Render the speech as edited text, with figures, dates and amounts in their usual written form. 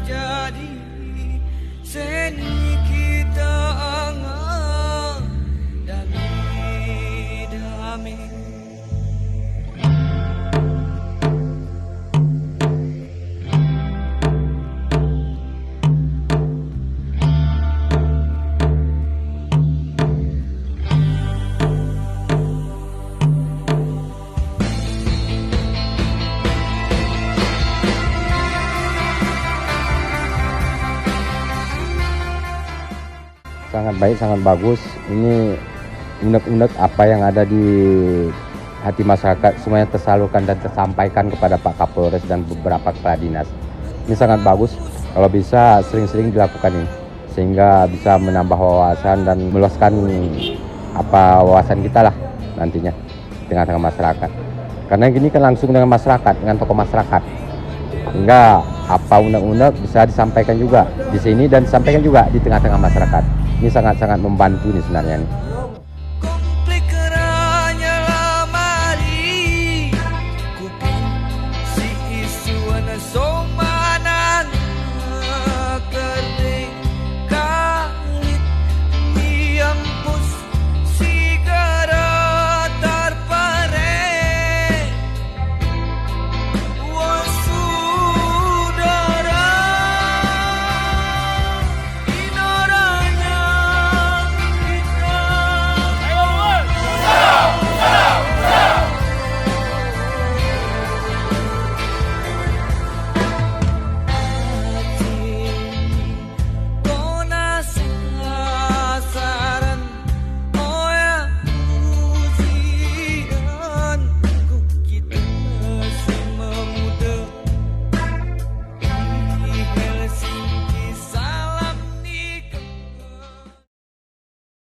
jadi seni kita angan damai-damai. Sangat baik, sangat bagus. Ini unek-unek apa yang ada di hati masyarakat semuanya tersalurkan dan tersampaikan kepada Pak Kapolres dan beberapa kepala dinas. Ini sangat bagus. Kalau bisa sering-sering dilakukan ini, sehingga bisa menambah wawasan dan meluaskan apa wawasan kita lah nantinya di tengah-tengah masyarakat. Karena gini kan langsung dengan masyarakat, dengan tokoh masyarakat. Sehingga apa unek-unek bisa disampaikan juga di sini dan disampaikan juga di tengah-tengah masyarakat. Ini sangat-sangat membantu nih sebenarnya nih.